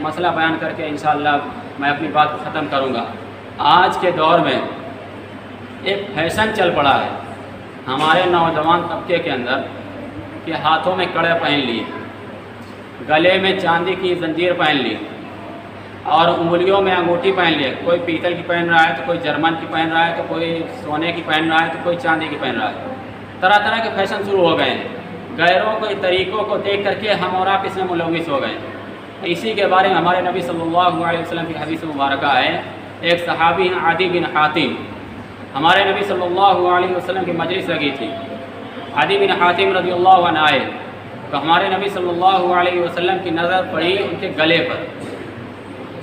مسئلہ بیان کر کے انشاءاللہ میں اپنی بات کو ختم کروں گا۔ آج کے دور میں ایک فیشن چل پڑا ہے ہمارے نوجوان طبقے کے اندر کہ ہاتھوں میں کڑے پہن لیے، گلے میں چاندی کی زنجیر پہن لی اور انگلیوں میں انگوٹھی پہن لیے۔ کوئی پیتل کی پہن رہا ہے تو کوئی جرمن کی پہن رہا ہے تو کوئی سونے کی پہن رہا ہے تو کوئی چاندی کی پہن رہا ہے۔ طرح طرح کے فیشن شروع ہو گئے ہیں۔ غیروں کے طریقوں کو دیکھ کر کے ہم اور آپ اس میں ملوث ہو گئے۔ اسی کے بارے میں ہمارے نبی صلی اللہ علیہ وسلم کی حدیث مبارکہ ہے۔ ایک صحابی ہیں عدی بن حاتم، ہمارے نبی صلی اللہ علیہ وسلم کی مجلس لگی تھی۔ عدی بن حاتم رضی اللہ عنہ آئے تو ہمارے نبی صلی اللہ علیہ وسلم کی نظر پڑی ان کے گلے پر،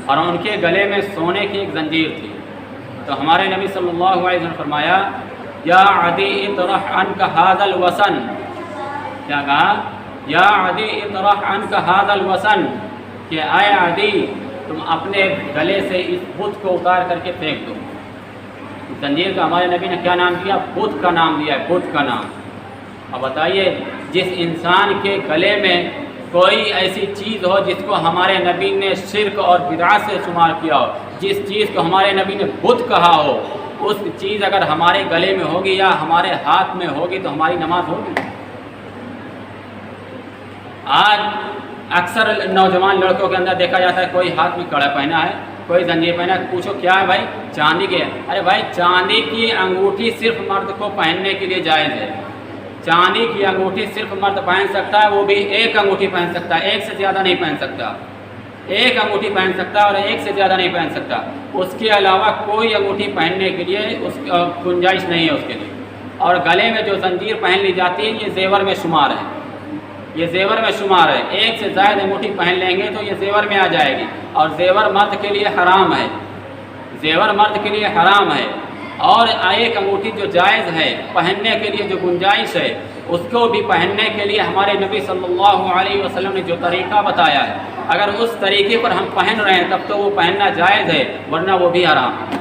اور ان کے گلے میں سونے کی ایک زنجیر تھی۔ تو ہمارے نبی صلی اللہ علیہ وسلم نے فرمایا یا عدی اطرح عنک ھذا الوسن، کیا کہا؟ یا عدی اطرح عنک ھذا الوسن، کہ اے عدی تم اپنے گلے سے اس بت کو اتار کر کے پھینک دو۔ زنجیر کا ہمارے نبی نے کیا نام دیا؟ بت کا نام دیا ہے، بت کا نام۔ اب بتائیے جس انسان کے گلے میں کوئی ایسی چیز ہو جس کو ہمارے نبی نے شرک اور بدعت سے شمار کیا ہو، جس چیز کو ہمارے نبی نے بت کہا ہو، اس چیز اگر ہمارے گلے میں ہوگی یا ہمارے ہاتھ میں ہوگی تو ہماری نماز ہوگی؟ آج اکثر نوجوان لڑکوں کے اندر دیکھا جاتا ہے کوئی ہاتھ میں کڑا پہنا ہے، کوئی زنجیر پہنا ہے۔ پوچھو کیا ہے بھائی؟ چاندی کی ہے۔ ارے بھائی چاندی کی انگوٹھی صرف مرد کو پہننے کے لیے جائز ہے۔ چاندی کی انگوٹھی صرف مرد پہن سکتا ہے، وہ بھی ایک انگوٹھی پہن سکتا ہے، ایک سے زیادہ نہیں پہن سکتا۔ ایک انگوٹھی پہن سکتا ہے اور ایک سے زیادہ نہیں پہن سکتا۔ اس کے علاوہ کوئی انگوٹھی پہننے کے لیے اس گنجائش نہیں ہے اس کے لیے۔ اور گلے میں جو زنجیر پہن لی جاتی ہے یہ زیور میں شمار ہے، یہ زیور میں شمار ہے۔ ایک سے زائد انگوٹھی پہن لیں گے تو یہ زیور میں آ جائے گی، اور زیور مرد کے لیے حرام ہے، زیور مرد کے لیے حرام ہے۔ اور ایک انگوٹھی جو جائز ہے پہننے کے لیے، جو گنجائش ہے، اس کو بھی پہننے کے لیے ہمارے نبی صلی اللہ علیہ وسلم نے جو طریقہ بتایا ہے، اگر اس طریقے پر ہم پہن رہے ہیں تب تو وہ پہننا جائز ہے، ورنہ وہ بھی حرام ہے،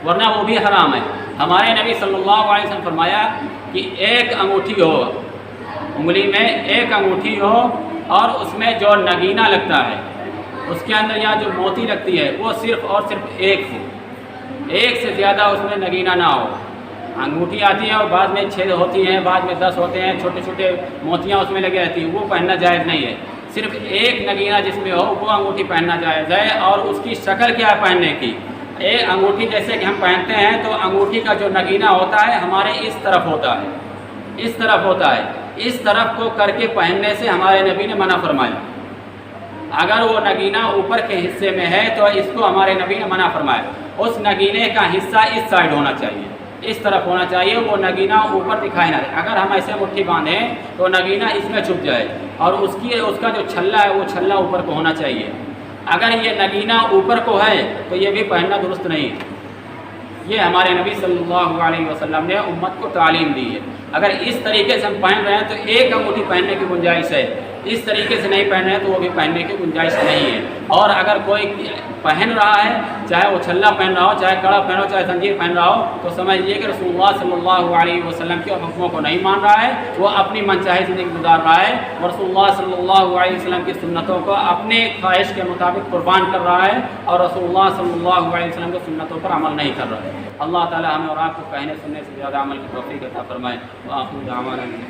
ورنہ وہ بھی حرام ہے۔ ہمارے نبی صلی اللہ علیہ وسلم فرمایا کہ ایک انگوٹھی ہو، انگلی میں ایک انگوٹھی ہو، اور اس میں جو نگینہ لگتا ہے، اس کے اندر یا جو موتی لگتی ہے وہ صرف اور صرف ایک ہو، ایک سے زیادہ اس میں نگینہ نہ ہو۔ انگوٹھی آتی ہے اور بعد میں 6 ہوتی ہیں، بعد میں 10 ہوتے ہیں، چھوٹے چھوٹے موتیاں اس میں لگی رہتی ہیں، وہ پہننا جائز نہیں ہے۔ صرف ایک نگینہ جس میں ہو وہ انگوٹھی پہننا جائز ہے۔ اور اس کی شکل کیا ہے پہننے کی؟ ایک انگوٹھی جیسے کہ ہم پہنتے ہیں تو انگوٹھی کا جو نگینہ ہوتا ہے ہمارے اس طرف ہوتا ہے، اس طرف ہوتا ہے، اس طرف کو کر کے پہننے سے ہمارے نبی نے منع فرمایا۔ اگر وہ نگینہ اوپر کے حصے میں ہے تو اس کو ہمارے نبی نے منع فرمایا۔ اس نگینے کا حصہ اس سائڈ ہونا چاہیے، اس طرف ہونا چاہیے، وہ نگینہ اوپر دکھائی نہ دے۔ اگر ہم ایسے مٹھی باندھیں تو نگینہ اس میں چھپ جائے، اور اس کا جو چھلا ہے وہ چھلا اوپر کو ہونا چاہیے۔ اگر یہ نگینہ اوپر کو ہے تو یہ بھی پہننا درست نہیں ہے۔ یہ ہمارے نبی صلی اللہ علیہ وسلم نے امت کو تعلیم دی ہے۔ اگر اس طریقے سے ہم پہن رہے ہیں تو ایک انگوٹھی پہننے کی گنجائش ہے، اس طریقے سے نہیں پہن رہے ہیں تو وہ بھی پہننے کی گنجائش نہیں ہے۔ اور اگر کوئی پہن رہا ہے، چاہے وہ چھلا پہن رہا ہو، چاہے کڑا پہن رہا ہو، چاہے زنجیر پہن رہا ہو، تو سمجھیے کہ رسول اللہ صلی اللہ علیہ وسلم کے حکموں کو نہیں مان رہا ہے، وہ اپنی منچاہی زندگی گزار رہا ہے، اور رسول اللہ صلی اللہ علیہ وسلم کی سنتوں کو اپنے خواہش کے مطابق قربان کر رہا ہے، اور رسول اللہ صلی اللہ علیہ وسلم کی سنتوں پر عمل نہیں کر رہا ہے۔ اللہ تعالی ہمیں اور آپ کو کہنے سننے سے زیادہ عمل کی توفیق عطا فرمائے۔ وآخر دعوانا